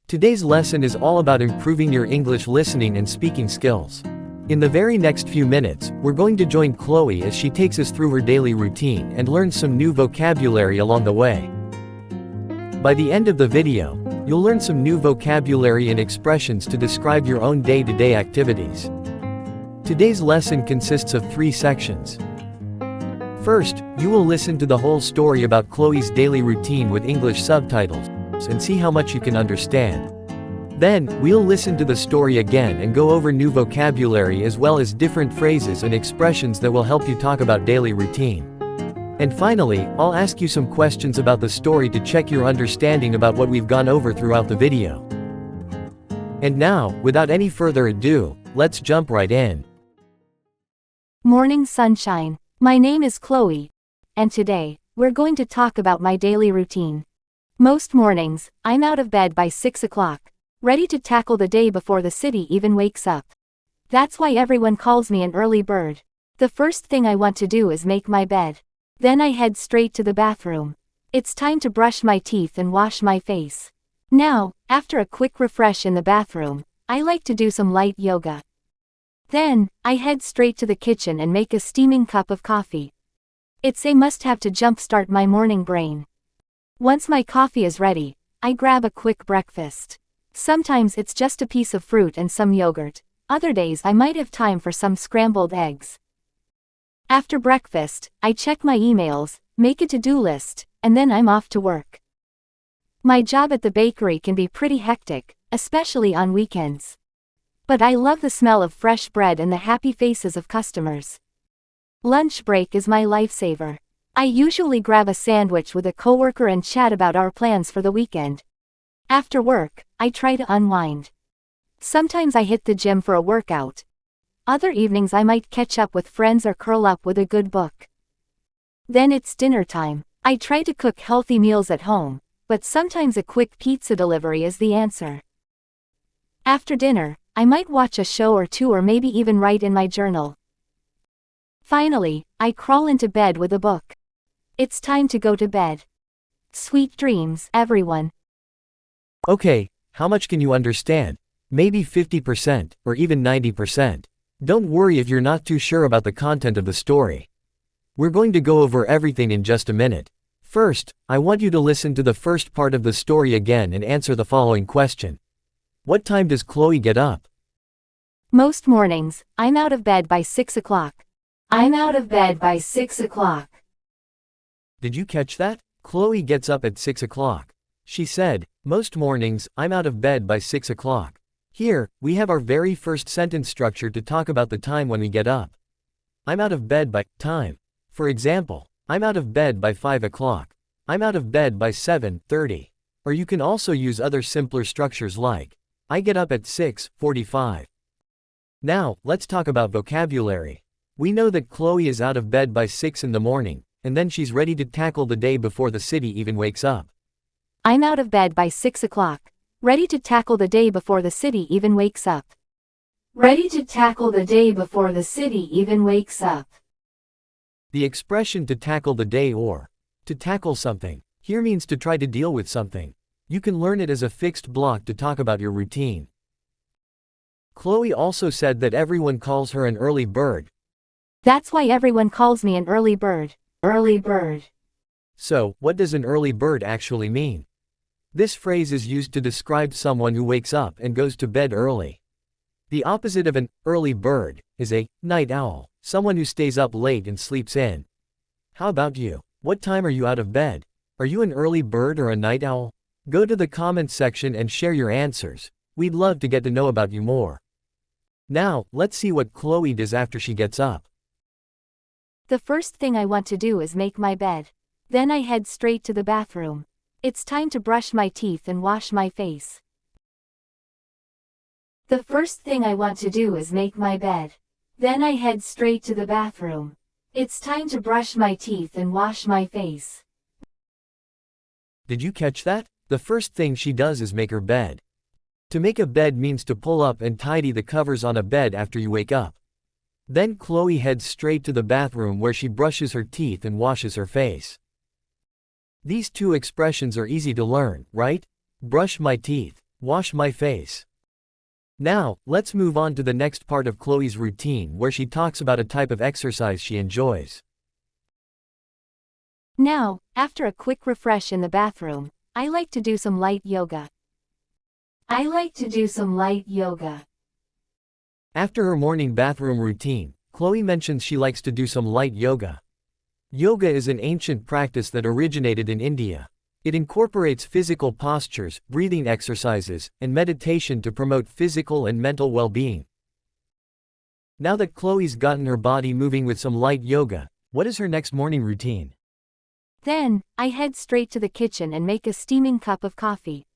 Today's lesson is all about improving your English listening and speaking skills. In the very next few minutes, we're going to join Chloe as she takes us through her daily routine and learns some new vocabulary along the way. By the end of the video, you'll learn some new vocabulary and expressions to describe your own day-to-day activities. Today's lesson consists of 3 sections. First, you will listen to the whole story about Chloe's daily routine with English subtitles and see how much you can understand. Then, we'll listen to the story again and go over new vocabulary as well as different phrases and expressions that will help you talk about daily routine. And finally, I'll ask you some questions about the story to check your understanding about what we've gone over throughout the video. And now, without any further ado, let's jump right in. Morning sunshine. My name is Chloe, and today, we're going to talk about my daily routine. Most mornings, I'm out of bed by 6 o'clock, ready to tackle the day before the city even wakes up. That's why everyone calls me an early bird. The first thing I want to do is make my bed. Then I head straight to the bathroom. It's time to brush my teeth and wash my face. Now, after a quick refresh in the bathroom, I like to do some light yoga. Then, I head straight to the kitchen and make a steaming cup of coffee. It's a must-have to jumpstart my morning brain. Once my coffee is ready, I grab a quick breakfast. Sometimes it's just a piece of fruit and some yogurt. Other days I might have time for some scrambled eggs. After breakfast, I check my emails, make a to-do list, and then I'm off to work. My job at the bakery can be pretty hectic, especially on weekends. But I love the smell of fresh bread and the happy faces of customers. Lunch break is my lifesaver. I usually grab a sandwich with a coworker and chat about our plans for the weekend. After work, I try to unwind. Sometimes I hit the gym for a workout. Other evenings I might catch up with friends or curl up with a good book. Then it's dinner time. I try to cook healthy meals at home, but sometimes a quick pizza delivery is the answer. After dinner, I might watch a show or two or maybe even write in my journal. Finally, I crawl into bed with a book. It's time to go to bed. Sweet dreams, everyone. Okay, how much can you understand? Maybe 50%, or even 90%. Don't worry if you're not too sure about the content of the story. We're going to go over everything in just a minute. First, I want you to listen to the first part of the story again and answer the following question. What time does Chloe get up? Most mornings, I'm out of bed by 6 o'clock. I'm out of bed by 6 o'clock. Did you catch that? Chloe gets up at 6 o'clock. She said, most mornings, I'm out of bed by 6 o'clock. Here, we have our very first sentence structure to talk about the time when we get up. I'm out of bed by time. For example, I'm out of bed by 5 o'clock. I'm out of bed by 7:30. Or you can also use other simpler structures like, I get up at 6:45. Now, let's talk about vocabulary. We know that Chloe is out of bed by 6 in the morning, and then she's ready to tackle the day before the city even wakes up. I'm out of bed by 6 o'clock, ready to tackle the day before the city even wakes up. Ready to tackle the day before the city even wakes up. The expression to tackle the day or to tackle something here means to try to deal with something. You can learn it as a fixed block to talk about your routine. Chloe also said that everyone calls her an early bird. That's why everyone calls me an early bird. Early bird. So, what does an early bird actually mean? This phrase is used to describe someone who wakes up and goes to bed early. The opposite of an early bird is a night owl, someone who stays up late and sleeps in. How about you? What time are you out of bed? Are you an early bird or a night owl? Go to the comments section and share your answers. We'd love to get to know about you more. Now, let's see what Chloe does after she gets up. The first thing I want to do is make my bed. Then I head straight to the bathroom. It's time to brush my teeth and wash my face. The first thing I want to do is make my bed. Then I head straight to the bathroom. It's time to brush my teeth and wash my face. Did you catch that? The first thing she does is make her bed. To make a bed means to pull up and tidy the covers on a bed after you wake up. Then Chloe heads straight to the bathroom where she brushes her teeth and washes her face. These two expressions are easy to learn, right? Brush my teeth. Wash my face. Now, let's move on to the next part of Chloe's routine where she talks about a type of exercise she enjoys. Now, after a quick refresh in the bathroom, I like to do some light yoga. I like to do some light yoga. After her morning bathroom routine, Chloe mentions she likes to do some light yoga. Yoga is an ancient practice that originated in India. It incorporates physical postures, breathing exercises, and meditation to promote physical and mental well-being. Now that Chloe's gotten her body moving with some light yoga, what is her next morning routine? Then, I head straight to the kitchen and make a steaming cup of coffee.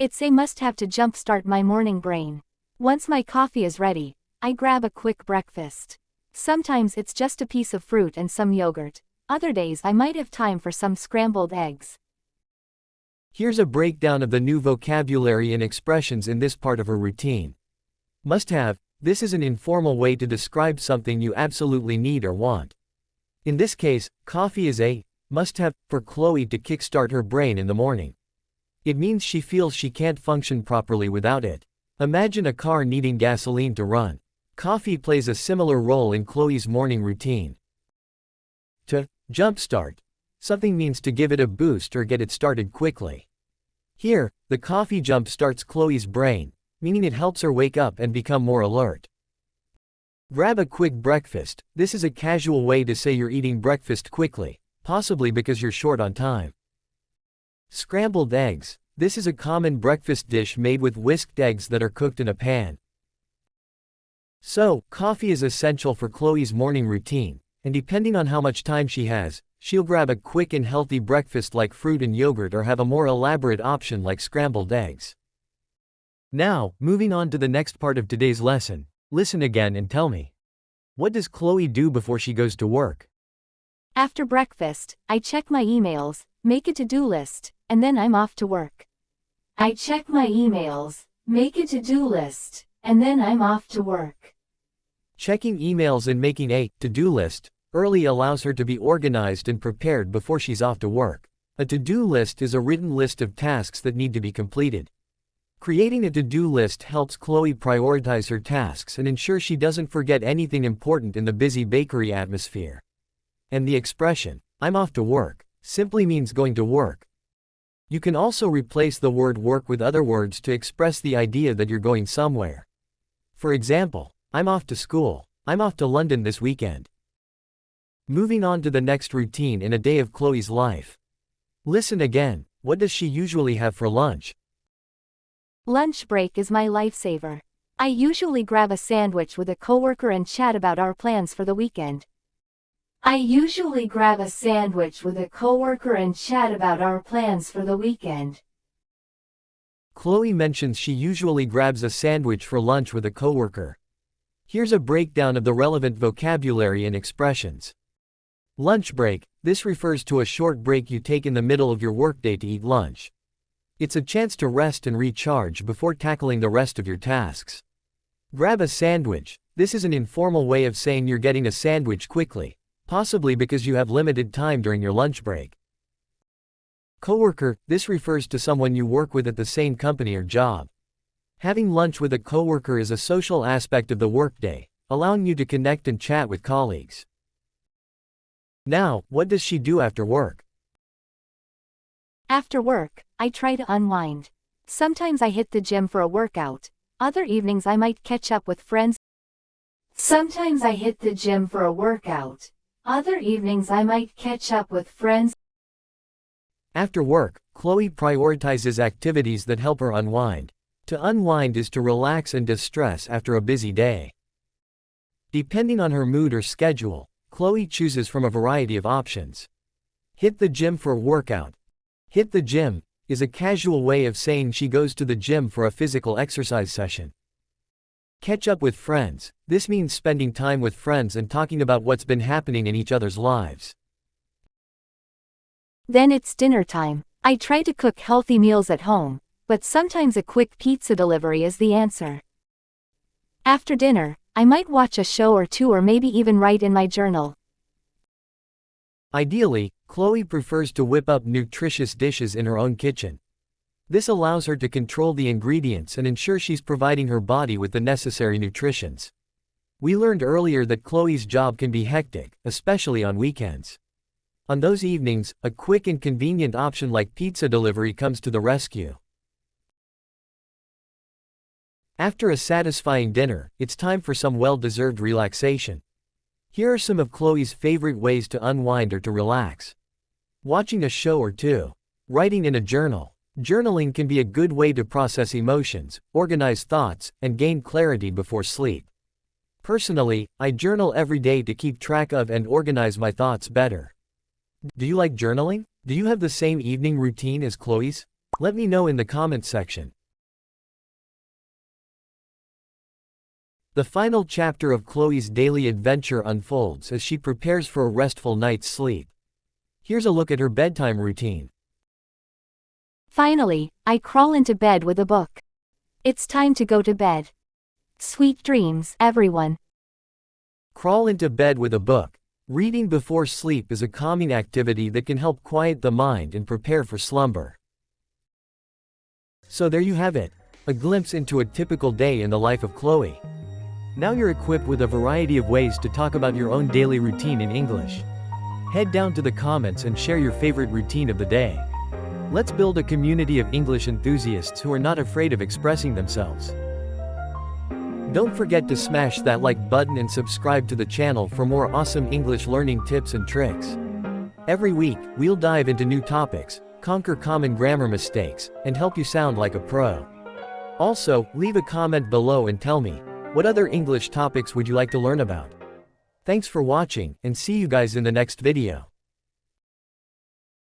It's a must-have to jumpstart my morning brain. Once my coffee is ready, I grab a quick breakfast. Sometimes it's just a piece of fruit and some yogurt. Other days I might have time for some scrambled eggs. Here's a breakdown of the new vocabulary and expressions in this part of her routine. Must have. This is an informal way to describe something you absolutely need or want. In this case, coffee is a must-have for Chloe to kickstart her brain in the morning. It means she feels she can't function properly without it. Imagine a car needing gasoline to run. Coffee plays a similar role in Chloe's morning routine. To jumpstart. Something means to give it a boost or get it started quickly. Here, the coffee jump starts Chloe's brain, meaning it helps her wake up and become more alert. Grab a quick breakfast. This is a casual way to say you're eating breakfast quickly, possibly because you're short on time. Scrambled eggs. This is a common breakfast dish made with whisked eggs that are cooked in a pan. So, coffee is essential for Chloe's morning routine, and depending on how much time she has, she'll grab a quick and healthy breakfast like fruit and yogurt or have a more elaborate option like scrambled eggs. Now, moving on to the next part of today's lesson, listen again and tell me. What does Chloe do before she goes to work? After breakfast, I check my emails, make a to-do list, and then I'm off to work. I check my emails, make a to-do list, and then I'm off to work. Checking emails and making a to-do list early allows her to be organized and prepared before she's off to work. A to-do list is a written list of tasks that need to be completed. Creating a to-do list helps Chloe prioritize her tasks and ensure she doesn't forget anything important in the busy bakery atmosphere. And the expression, "I'm off to work," simply means going to work. You can also replace the word work with other words to express the idea that you're going somewhere. For example, I'm off to school. I'm off to London this weekend. Moving on to the next routine in a day of Chloe's life. Listen again. What does she usually have for lunch? Lunch break is my lifesaver. I usually grab a sandwich with a coworker and chat about our plans for the weekend. I usually grab a sandwich with a coworker and chat about our plans for the weekend. Chloe mentions she usually grabs a sandwich for lunch with a coworker. Here's a breakdown of the relevant vocabulary and expressions. Lunch break. This refers to a short break you take in the middle of your workday to eat lunch. It's a chance to rest and recharge before tackling the rest of your tasks. Grab a sandwich. This is an informal way of saying you're getting a sandwich quickly, possibly because you have limited time during your lunch break. Coworker. This refers to someone you work with at the same company or job. Having lunch with a coworker is a social aspect of the workday, allowing you to connect and chat with colleagues. Now, what does she do after work? After work, I try to unwind. Sometimes I hit the gym for a workout. Other evenings I might catch up with friends. Sometimes I hit the gym for a workout. Other evenings I might catch up with friends. After work, Chloe prioritizes activities that help her unwind. To unwind is to relax and distress after a busy day. Depending on her mood or schedule, Chloe chooses from a variety of options. Hit the gym for a workout. Hit the gym is a casual way of saying she goes to the gym for a physical exercise session. Catch up with friends. This means spending time with friends and talking about what's been happening in each other's lives. Then it's dinner time. I try to cook healthy meals at home, but sometimes a quick pizza delivery is the answer. After dinner, I might watch a show or two or maybe even write in my journal. Ideally, Chloe prefers to whip up nutritious dishes in her own kitchen. This allows her to control the ingredients and ensure she's providing her body with the necessary nutritions. We learned earlier that Chloe's job can be hectic, especially on weekends. On those evenings, a quick and convenient option like pizza delivery comes to the rescue. After a satisfying dinner, it's time for some well-deserved relaxation. Here are some of Chloe's favorite ways to unwind or to relax. Watching a show or two. Writing in a journal. Journaling can be a good way to process emotions, organize thoughts, and gain clarity before sleep. Personally, I journal every day to keep track of and organize my thoughts better. Do you like journaling? Do you have the same evening routine as Chloe's? Let me know in the comments section. The final chapter of Chloe's daily adventure unfolds as she prepares for a restful night's sleep. Here's a look at her bedtime routine. Finally, I crawl into bed with a book. It's time to go to bed. Sweet dreams, everyone. Crawl into bed with a book. Reading before sleep is a calming activity that can help quiet the mind and prepare for slumber. So there you have it, a glimpse into a typical day in the life of Chloe. Now you're equipped with a variety of ways to talk about your own daily routine in English. Head down to the comments and share your favorite routine of the day. Let's build a community of English enthusiasts who are not afraid of expressing themselves. Don't forget to smash that like button and subscribe to the channel for more awesome English learning tips and tricks. Every week, we'll dive into new topics, conquer common grammar mistakes, and help you sound like a pro. Also, leave a comment below and tell me, what other English topics would you like to learn about? Thanks for watching, and see you guys in the next video.